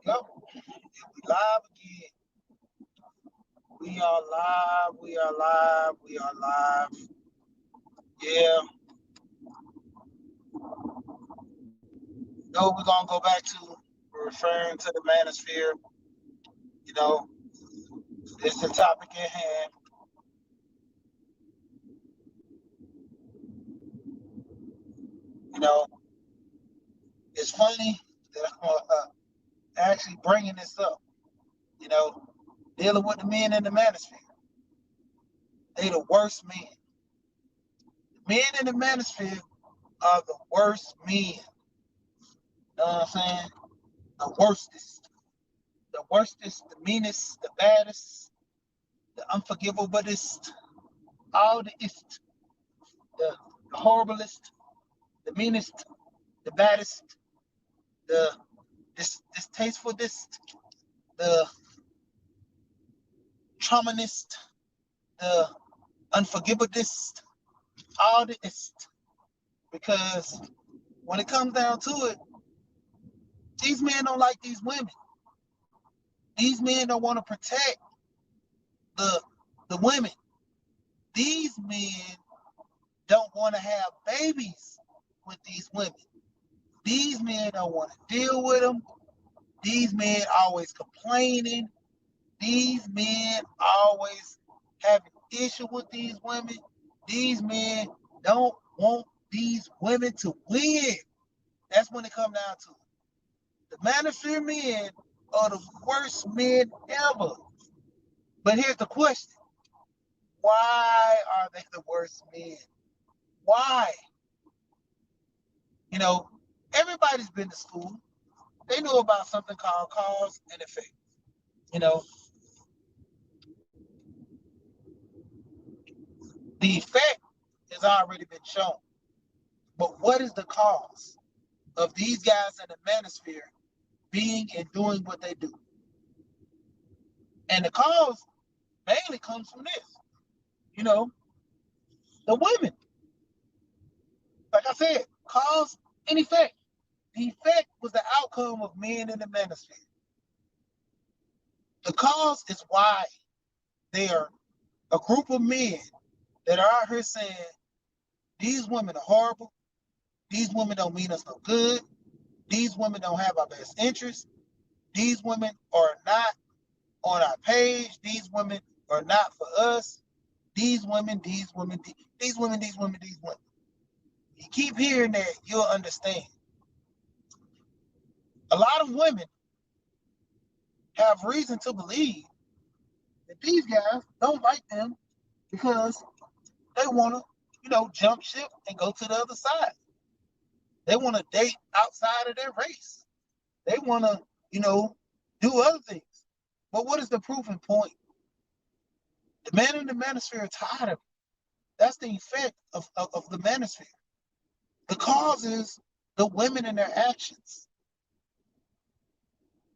Yep, we live again. We are live. We are live. We are live. Yeah. No, we're gonna go back to referring to the Manosphere. You know, it's the topic at hand. You know, it's funny that I'm actually bringing this up. You know, dealing with the men in the Manosphere. They the worst men. The men in the Manosphere are the worst men. You know what I'm saying? The worstest. The worstest, the meanest, the baddest, the unforgivablest, all the ist, the horriblest, the meanest, the baddest, the distastefulest, the traumanist, the unforgivablest, all the ist. Because when it comes down to it, these men don't like these women. These men don't want to protect the women. These men don't want to have babies with these women. These men don't want to deal with them. These men always complaining. These men always having issue with these women. These men don't want these women to win. That's when it comes down to it. The Manosphere men are the worst men ever. But here's the question. Why are they the worst men? Why? You know, everybody's been to school. They know about something called cause and effect. You know, the effect has already been shown. But what is the cause of these guys in the Manosphere being and doing what they do? And the cause mainly comes from this. You know, the women. Like I said, cause and effect. The effect was the outcome of men in the Manosphere. The cause is why they are a group of men that are out here saying these women are horrible. These women don't mean us no good. These women don't have our best interests. These women are not on our page. These women are not for us. These women, these women, these women, these women, these women. You keep hearing that, you'll understand. A lot of women have reason to believe that these guys don't like them because they want to, jump ship and go to the other side. They want to date outside of their race. They want to, do other things. But what is the proof and point? The man in the manosphere are tired of it. That's the effect of the manosphere. The cause is the women and their actions.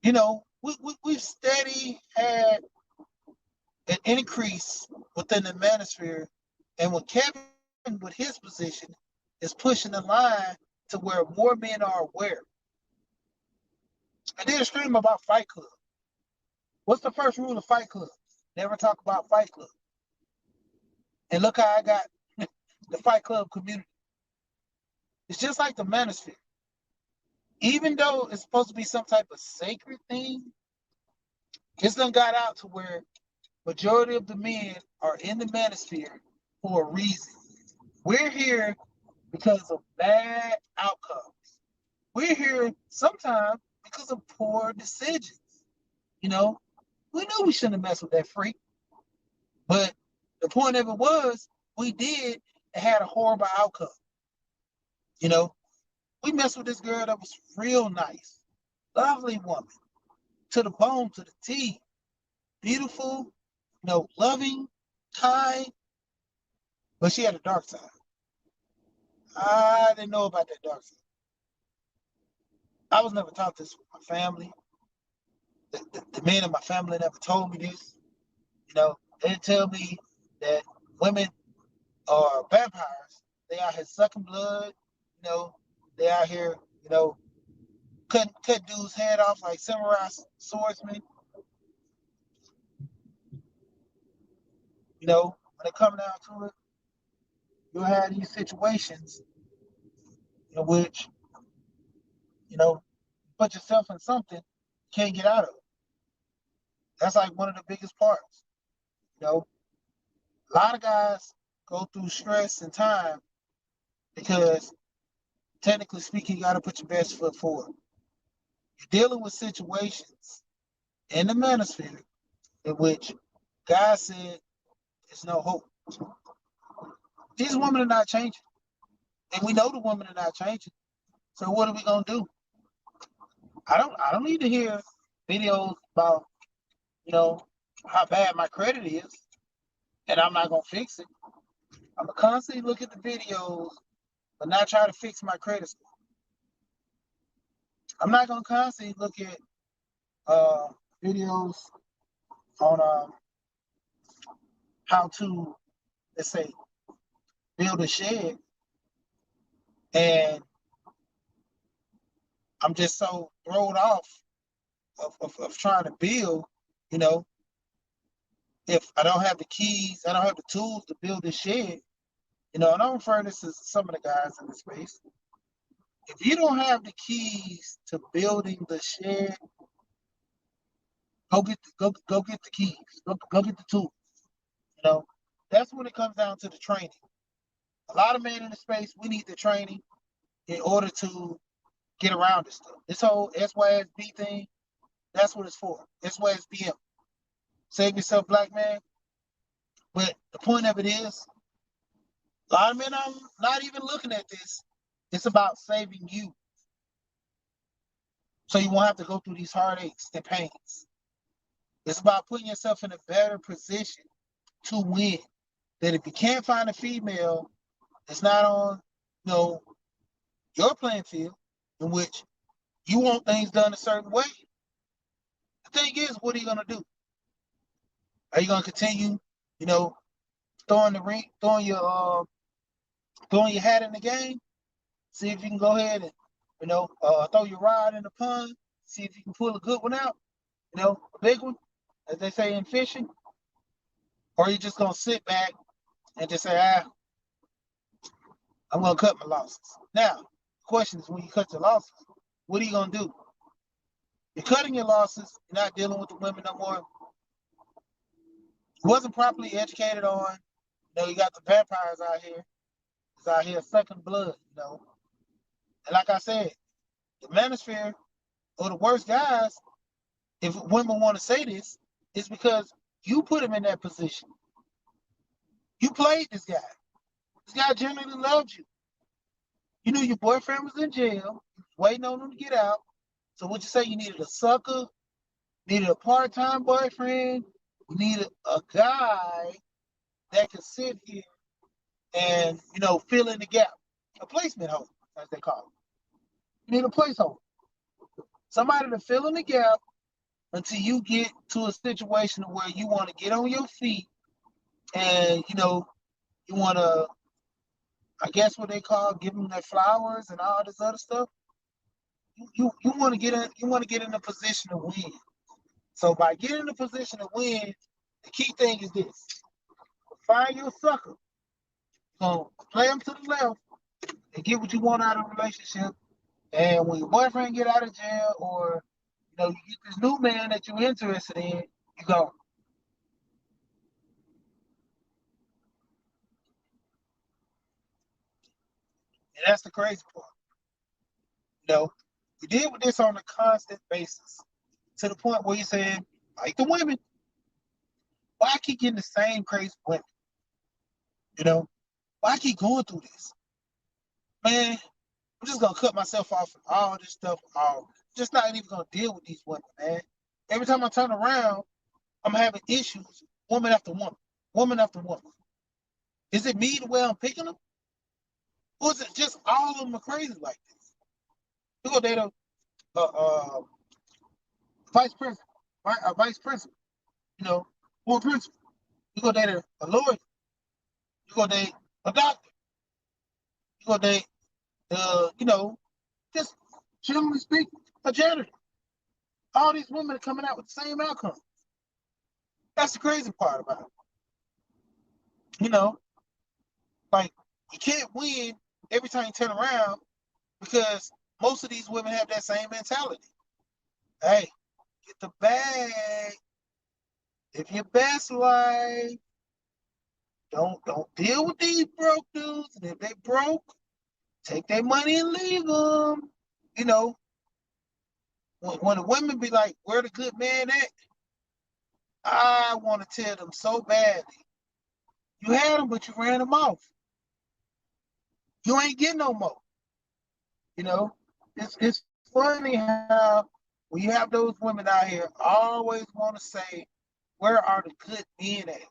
We've steady had an increase within the manosphere, and when Kevin, with his position, is pushing the line to where more men are aware. I did a stream about Fight Club. What's the first rule of Fight Club? Never talk about Fight Club. And look how I got the Fight Club community. It's just like the manosphere. Even though it's supposed to be some type of sacred thing, it's done got out to where majority of the men are in the manosphere for a reason. We're here because of bad outcomes. We're here sometimes because of poor decisions. We knew we shouldn't have messed with that freak. But the point of it was, we did and had a horrible outcome. We messed with this girl that was real nice, lovely woman, to the bone, to the T, beautiful, loving, kind, but she had a dark side. I didn't know about that dark side. I was never taught this with my family. The men in my family never told me this. They didn't tell me that women are vampires. They out here sucking blood. They out here, cut dude's head off like samurai swordsman. You know, when it comes down to it, you'll have these situations in which, you know, you put yourself in something you can't get out of it. That's like one of the biggest parts. You know, a lot of guys go through stress and time because, technically speaking, you got to put your best foot forward. You're dealing with situations in the manosphere in which God said there's no hope. These women are not changing. And we know the women are not changing. So what are we gonna do? I don't need to hear videos about, you know, how bad my credit is, and I'm not gonna fix it. I'm gonna constantly look at the videos, but not try to fix my credit score. I'm not gonna constantly look at videos on how to, let's say, build a shed, and I'm just so thrown off of trying to build, you know, if I don't have the keys, I don't have the tools to build this shed, you know, and I'm referring this to some of the guys in the space. If you don't have the keys to building the shed, go get the keys. Go get the tools. You know, that's when it comes down to the training. A lot of men in the space, we need the training in order to get around this stuff. This whole SYSB thing, that's what it's for. SYSBM. Save yourself, black man. But the point of it is, a lot of men are not even looking at this. It's about saving you, so you won't have to go through these heartaches and pains. It's about putting yourself in a better position to win. That if you can't find a female that's not on, you know, your playing field, in which you want things done a certain way, the thing is, what are you gonna do? Are you gonna continue, you know, throwing your hat in the game? See if you can go ahead and, you know, throw your rod in the pond. See if you can pull a good one out, you know, a big one, as they say in fishing. Or are you just gonna sit back and just say, I'm gonna cut my losses. Now, the question is, when you cut your losses, what are you gonna do? You're cutting your losses. You're not dealing with the women no more. You wasn't properly educated on. You know, you got the vampires out here. It's out here sucking blood. You know, and like I said, the manosphere or the worst guys, if women want to say this, is because you put him in that position. You played this guy. This guy genuinely loved you. You knew your boyfriend was in jail, waiting on him to get out. So what you say? You needed a sucker, needed a part-time boyfriend, you needed a guy that could sit here and, you know, fill in the gap. A placement holder, as they call it. You need a placeholder. Somebody to fill in the gap until you get to a situation where you want to get on your feet and, you know, you want to, I guess what they call, give them their flowers and all this other stuff. You want to get in a position to win. So by getting in a position to win, the key thing is this: find your sucker. So play them to the left and get what you want out of a relationship. And when your boyfriend get out of jail, or, you know, you get this new man that you're interested in, you go. And that's the crazy part. You know, you deal with this on a constant basis to the point where you're saying, like the women, why I keep getting the same crazy women? You know, why I keep going through this? Man, I'm just gonna cut myself off from all this stuff. Just not even gonna deal with these women, man. Every time I turn around, I'm having issues, woman after woman, woman after woman. Is it me the way I'm picking them? Or is it just all of them are crazy like this? You go date a vice president, right? A vice president, you know, or a principal. You go date a lawyer. You go date a doctor. You go date, you know, just generally speaking. a janitor. All these women are coming out with the same outcome. That's the crazy part about it. You know, like you can't win every time you turn around because most of these women have that same mentality. Hey, get the bag. Live your best life. Don't deal with these broke dudes. And if they broke, take their money and leave them. You know, when the women be like, "Where the good man at?" I want to tell them so badly. You had them, but you ran them off. You ain't getting no more. You know, it's funny how when you have those women out here always want to say, "Where are the good men at?"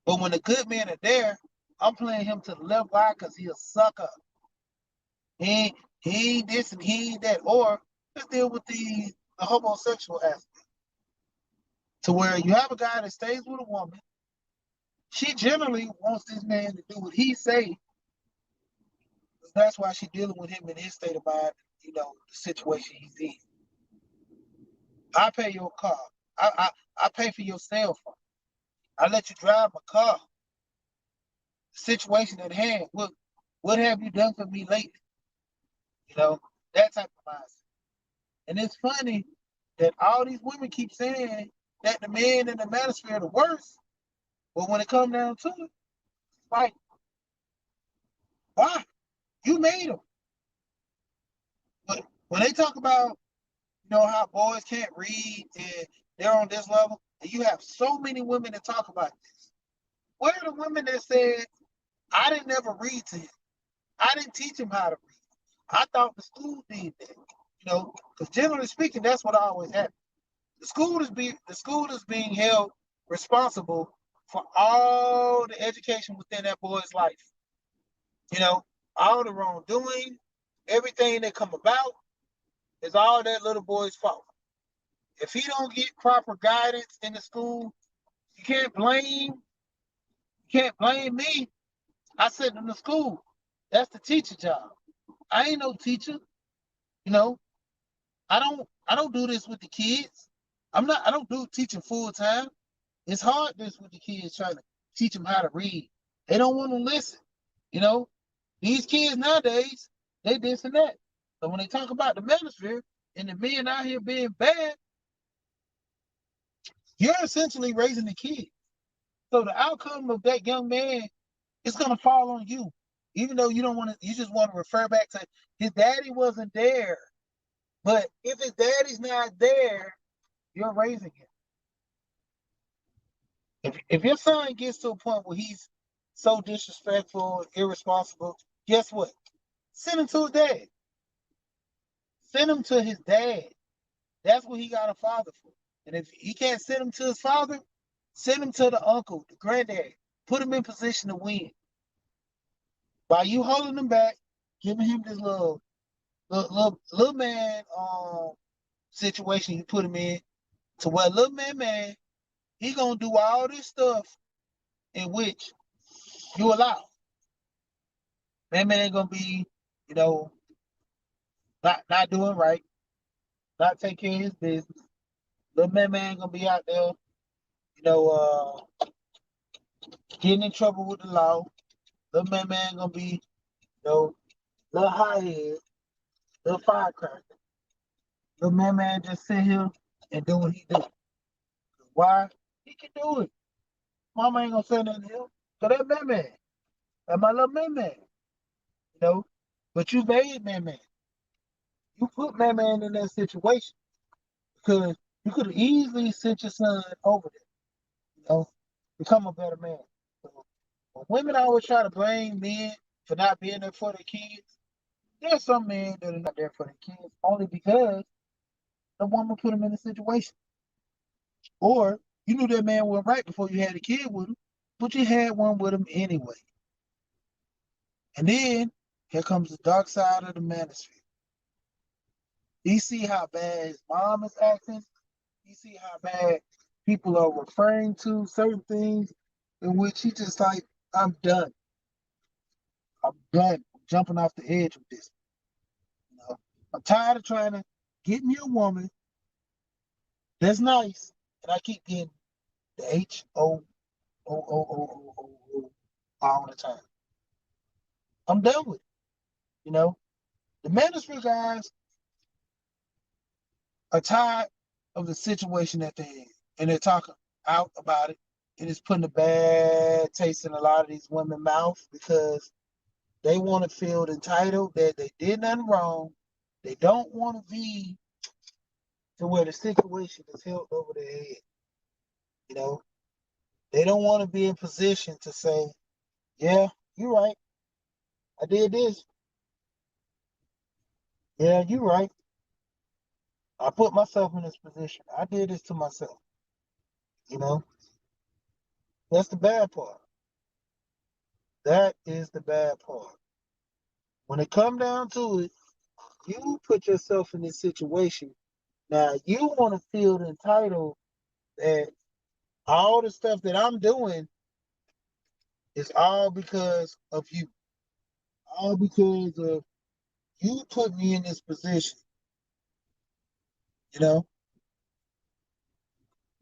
But when the good men are there, I'm playing him to the left eye because he a sucker. He ain't this and he ain't that. Or let's deal with the homosexual aspect. To where you have a guy that stays with a woman. She generally wants this man to do what he say. That's why she's dealing with him in his state of mind, the situation he's in. I pay your car. I pay for your cell phone. I let you drive my car. The situation at hand. What have you done for me lately? That type of mindset. And it's funny that all these women keep saying that the men in the manosphere are the worst. But when it comes down to it, like, why? You made them. But when they talk about, how boys can't read and they're on this level, and you have so many women that talk about this. Where are the women that said, I didn't ever read to him? I didn't teach him how to read. I thought the school did that. Because generally speaking, that's what always happens. The school is being held responsible for all the education within that boy's life. All the wrongdoing, everything that come about is all that little boy's fault. If he don't get proper guidance in the school, you can't blame me. I sent him to school. That's the teacher job. I ain't no teacher. I don't do this with the kids. I don't do teaching full time. It's hard this with the kids trying to teach them how to read. They don't want to listen. These kids nowadays, they this and that. So when they talk about the manosphere and the men out here being bad, you're essentially raising the kids. So the outcome of that young man is gonna fall on you. Even though you don't want to, you just want to refer back to his daddy wasn't there. But if his daddy's not there, you're raising him. If your son gets to a point where he's so disrespectful, irresponsible, guess what? Send him to his dad. Send him to his dad. That's what he got a father for. And if he can't send him to his father, send him to the uncle, the granddad. Put him in position to win. By you holding him back, giving him this little man situation you put him in, to where little man, he gonna do all this stuff in which you allow. Man gonna be, not doing right, not taking care of his business. Little man gonna be out there, getting in trouble with the law. Little man gonna be, little high head, little firecracker. Little man just sit here and do what he do. Why? He can do it. Mama ain't gonna say nothing to him. So that man, that my little man, But you made man. You put man in that situation because you could have easily sent your son over there, become a better man. So, when women always try to blame men for not being there for their kids, there's some men that are not there for their kids only because the woman put them in a situation. Or you knew that man was right before you had a kid with him, but you had one with him anyway. And then here comes the dark side of the manosphere. You see how bad his mom is acting. You see how bad people are referring to certain things in which he just like, I'm done. I'm done. I'm jumping off the edge with this. I'm tired of trying to get me a woman that's nice, and I keep getting the HOOOOO all the time. I'm done with it. You know, the Manosphere guys are tired of the situation that they're in, and they're talking out about it, and it's putting a bad taste in a lot of these women's mouth because they want to feel entitled that they did nothing wrong. They don't want to be to where the situation is held over their head. You know, they don't want to be in position to say, "Yeah, you're right. I did this. Yeah, you're right. I put myself in this position. I did this to myself." You know, that's the bad part. That is the bad part. When it come down to it, you put yourself in this situation. Now you want to feel entitled that all the stuff that I'm doing is all because of you. All because of you put me in this position. You know,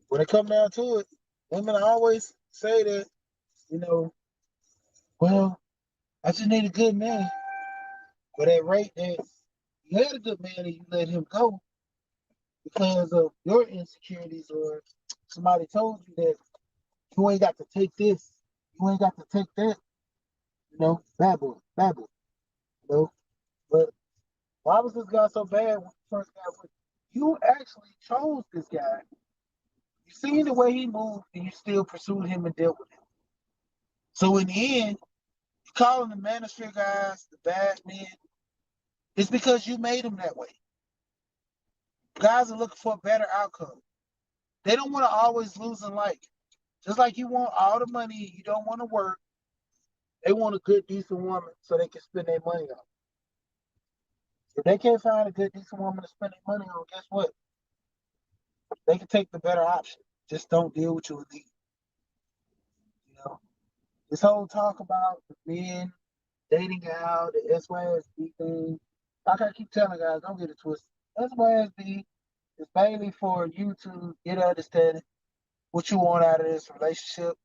when it come down to it, women always say that, you know, well, I just need a good man. But at rate that you had a good man and you let him go because of your insecurities or somebody told you that you ain't got to take this, you ain't got to take that, you know, bad boy, you know. But why was this guy so bad when you first got with him? You actually chose this guy. You seen the way he moved and you still pursued him and dealt with him. So in the end, you calling the Manosphere guys the bad men, it's because you made them that way. Guys are looking for a better outcome. They don't want to always lose in life. Just like you want all the money, you don't want to work. They want a good, decent woman so they can spend their money on. If they can't find a good, decent woman to spend their money on, guess what? They can take the better option. Just don't deal with your elite. You know, this whole talk about the men dating out, the SYSB thing. Like I keep telling guys, don't get it twisted. SYSB is mainly for you to get understanding what you want out of this relationship.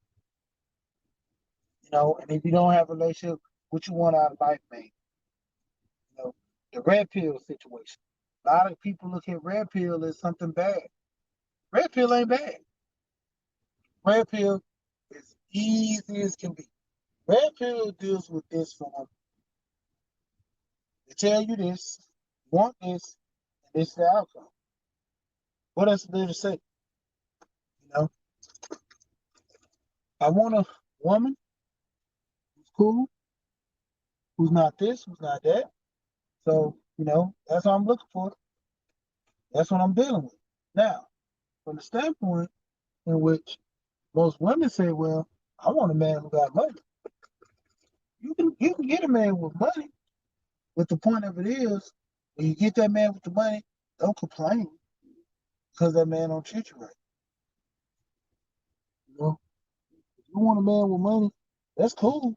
You know, and if you don't have a relationship, what you want out of life, man. You know, the red pill situation. A lot of people look at red pill as something bad. Red pill ain't bad. Red pill is easy as can be. Red pill deals with this form. They tell you this, you want this, and this is the outcome. What else is there to say? You know, I want a woman who's cool, who's not this, who's not that. So, you know, that's what I'm looking for. That's what I'm dealing with. Now, from the standpoint in which most women say, well, I want a man who got money. You can get a man with money, but the point of it is, when you get that man with the money, don't complain because that man don't treat you right. You know, if you want a man with money, that's cool,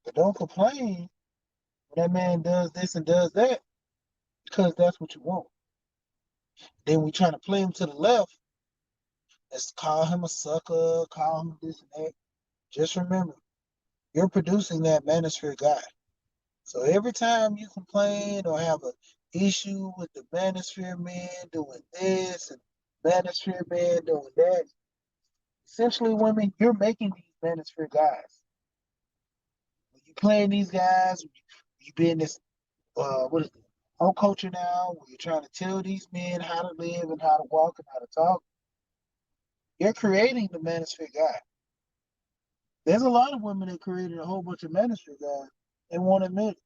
but don't complain when that man does this and does that because that's what you want. Then we trying to play him to the left. Let's call him a sucker, call him this and that. Just remember, you're producing that manosphere guy. So every time you complain or have an issue with the manosphere man doing this and manosphere man doing that, essentially, women, you're making these manosphere guys. When you playing these guys, you be in this what is it, whole culture now, where you're trying to tell these men how to live and how to walk and how to talk. You're creating the manosphere guy. There's a lot of women that created a whole bunch of manosphere guys and won't admit it.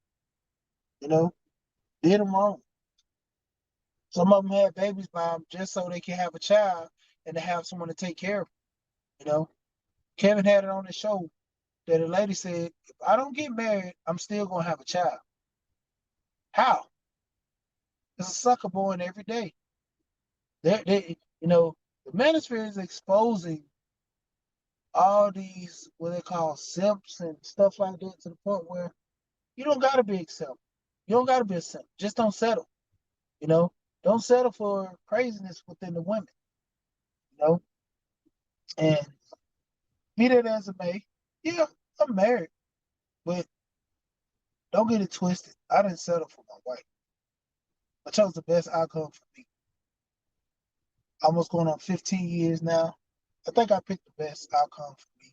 You know, did them wrong. Some of them had babies by them just so they can have a child and to have someone to take care of them. You know, Kevin had it on his show that a lady said, if I don't get married, I'm still gonna have a child. How? There's a sucker born every day. You know, the manosphere is exposing all these what they call simps and stuff like that to the point where you don't gotta be a simp. You don't gotta be a simp. Just don't settle. You know, don't settle for craziness within the women. You know, and be that as it may, yeah, I'm married, but don't get it twisted. I didn't settle for my wife. I chose the best outcome for me. Almost going on 15 years now. I think I picked the best outcome for me.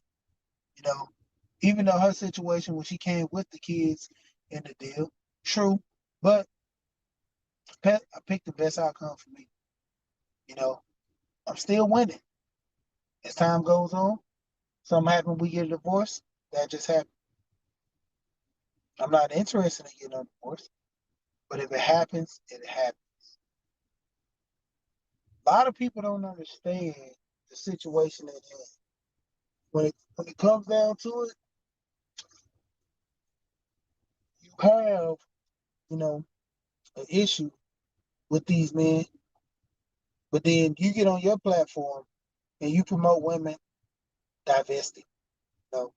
You know, even though her situation when she came with the kids in the deal, true, but I picked the best outcome for me. You know, I'm still winning. As time goes on, something happens, we get a divorce. That just happened. I'm not interested in getting a divorce, but if it happens, it happens. A lot of people don't understand the situation at hand. When it comes down to it, you have, you know, an issue with these men, but then you get on your platform and you promote women divesting, you know,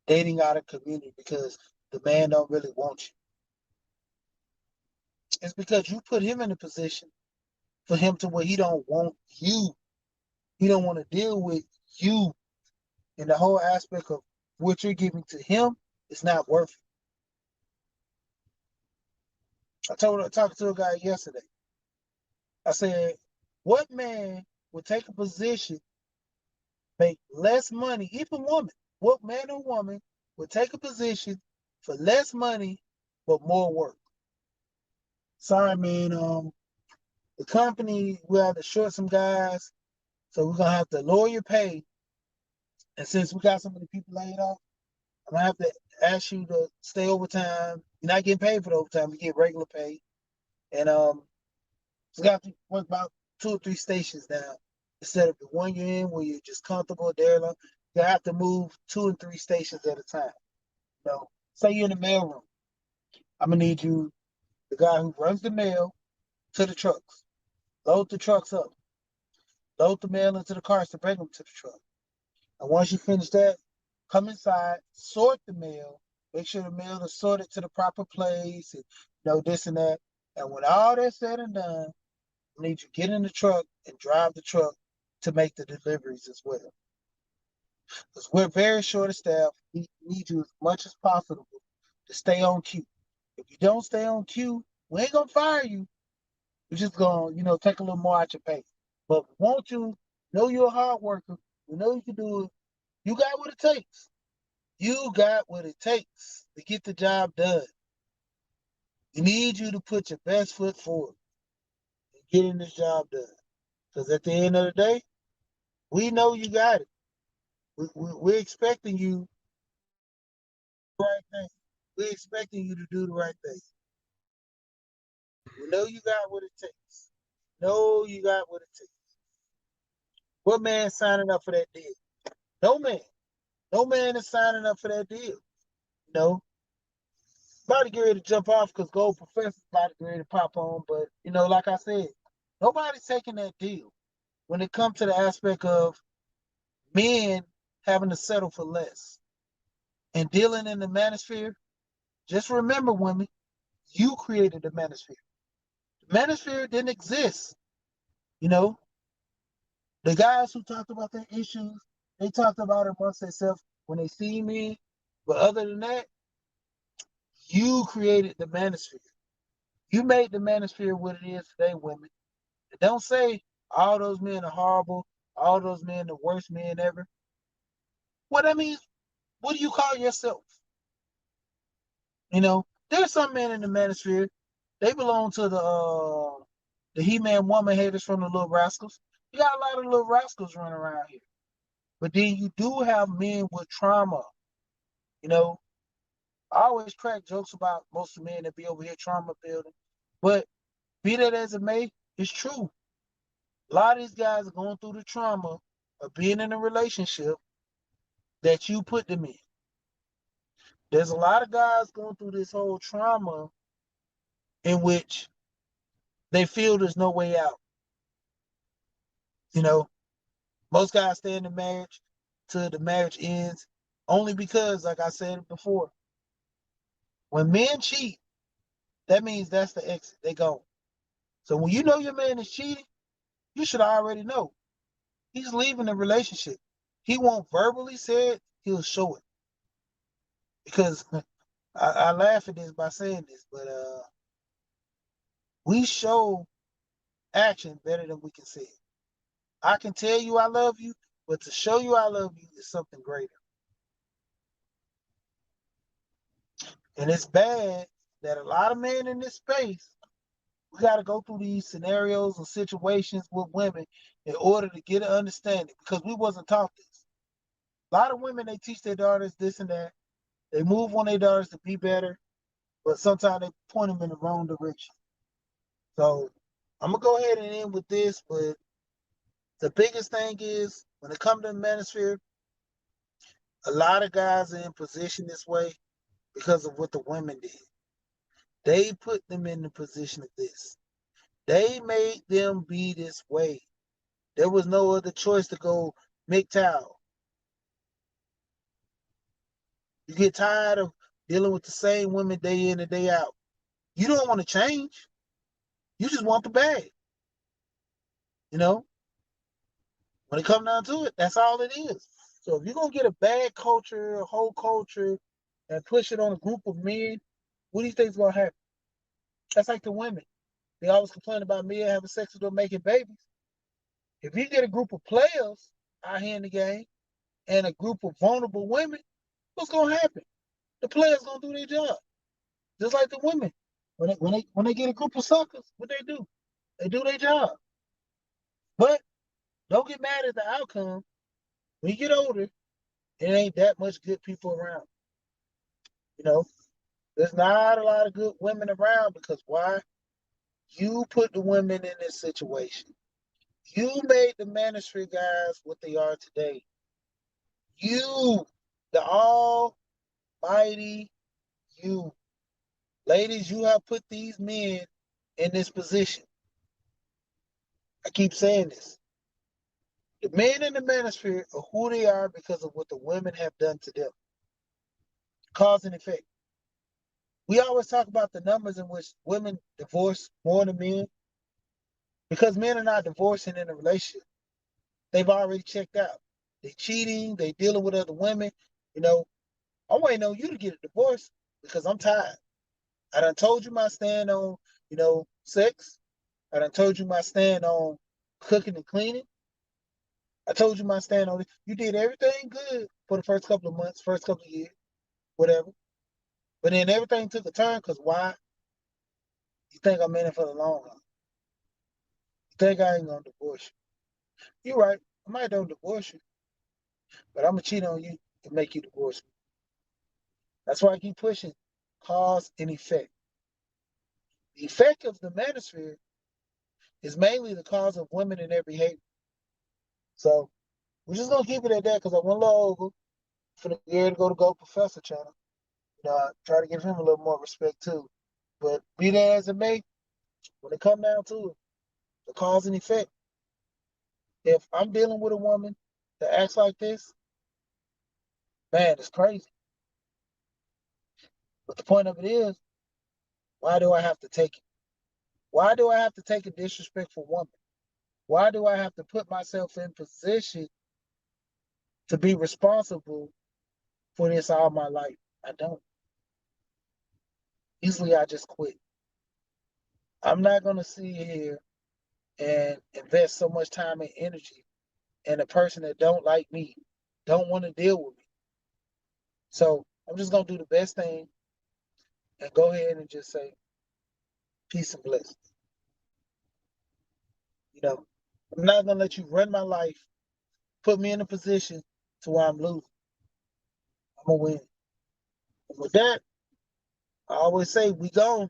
dating out of community because the man don't really want you. It's because you put him in a position for him to where he don't want you. He don't want to deal with you. And the whole aspect of what you're giving to him is not worth it. I talked to a guy yesterday. I said, what man would take a position, make less money, even woman, what man or woman would take a position for less money but more work? Sorry, man. The company we have to short some guys, so we're gonna have to lower your pay. And since we got so many people laid off, I'm gonna have to ask you to stay overtime. You're not getting paid for the overtime; you get regular pay. And so you have to work about 2 or 3 stations now instead of the one you're in where you're just comfortable there. You have to move 2 and 3 stations at a time. You know, say you're in the mailroom. I'm gonna need you, the guy who runs the mail, to the trucks. Load the trucks up. Load the mail into the cars to bring them to the truck. And once you finish that, come inside, sort the mail, make sure the mail is sorted to the proper place, and this and that. And when all that's said and done, I need you to get in the truck and drive the truck to make the deliveries as well. Because we're very short of staff. We need you as much as possible to stay on cue. If you don't stay on cue, we ain't gonna fire you. We're just gonna, take a little more out your pay. But won't you know you're a hard worker? We know you can do it. You got what it takes. You got what it takes to get the job done. We need you to put your best foot forward in getting this job done. Because at the end of the day, we know you got it. We're expecting you the right thing. We're expecting you to do the right thing. We know you got what it takes. Know you got what it takes. What man signing up for that deal? No man. No man is signing up for that deal. About to get ready to jump off because Gold Professor's about to get ready to pop on. But, like I said, nobody's taking that deal when it comes to the aspect of men having to settle for less. And dealing in the manosphere, just remember, women, you created the manosphere. The manosphere didn't exist. You know, the guys who talked about their issues, they talked about it amongst themselves when they see me. But other than that, you created the manosphere. You made the manosphere what it is today, women. And don't say all those men are horrible, all those men the worst men ever. What that means, what do you call yourself? There's some men in the manosphere. They belong to the He-Man woman haters from the Little Rascals. You got a lot of little rascals running around here. But then you do have men with trauma. You know, I always crack jokes about most of the men that be over here trauma building. But be that as it may, it's true. A lot of these guys are going through the trauma of being in a relationship that you put them in. There's a lot of guys going through this whole trauma in which they feel there's no way out. You know, most guys stay in the marriage till the marriage ends only because, like I said before, when men cheat, that means that's the exit. They go. So when you know your man is cheating, you should already know he's leaving the relationship. He won't verbally say it, he'll show it. Because I laugh at this by saying this, but we show action better than we can say it. I can tell you I love you, but to show you I love you is something greater. And it's bad that a lot of men in this space, we got to go through these scenarios and situations with women in order to get an understanding because we wasn't taught this. A lot of women, they teach their daughters this and that. They move on their daughters to be better, but sometimes they point them in the wrong direction. So I'm going to go ahead and end with this, but the biggest thing is when it comes to the manosphere, a lot of guys are in position this way because of what the women did. They put them in the position of this. They made them be this way. There was no other choice to go MGTOW. You get tired of dealing with the same women day in and day out. You don't want to change. You just want the bag. You know, when it comes down to it, that's all it is. So if you're gonna get a bad culture, a whole culture, and push it on a group of men, what do you think is gonna happen? That's like the women. They always complain about men having sex with them making babies. If you get a group of players out here in the game and a group of vulnerable women, what's gonna happen? The players gonna do their job, just like the women. When they get a group of suckers, what they do? They do their job. But don't get mad at the outcome. When you get older, it ain't that much good people around. You know, there's not a lot of good women around because why? You put the women in this situation. You made the Manosphere guys what they are today. You, the almighty you. Ladies, you have put these men in this position. I keep saying this. The men in the Manosphere are who they are because of what the women have done to them. Cause and effect. We always talk about the numbers in which women divorce more than men because men are not divorcing in a relationship. They've already checked out. They cheating, they dealing with other women. You know, I'm waiting on you to get a divorce because I'm tired. I done told you my stand on, sex. I done told you my stand on cooking and cleaning. I told you my stand on it. You did everything good for the first couple of months, first couple of years, whatever. But then everything took a turn because why? You think I'm in it for the long run. You think I ain't gonna divorce you. You're right. I might don't divorce you, but I'm gonna cheat on you to make you divorce me. That's why I keep pushing cause and effect. The effect of the manosphere is mainly the cause of women in their behavior. So we're just gonna keep it at that because I went a little over for the year to go to Go Professor channel. I try to give him a little more respect too. But be that as it may, when it come down to it, the cause and effect. If I'm dealing with a woman that acts like this, man, it's crazy. But the point of it is, why do I have to take it? Why do I have to take a disrespectful woman? Why do I have to put myself in position to be responsible for this all my life? I don't. Usually I just quit. I'm not gonna sit here and invest so much time and energy in a person that don't like me, don't want to deal with me. So I'm just gonna do the best thing and go ahead and just say peace and blessings. You know, I'm not gonna let you run my life, put me in a position to where I'm losing. I'm gonna win. And with that, I always say we gone.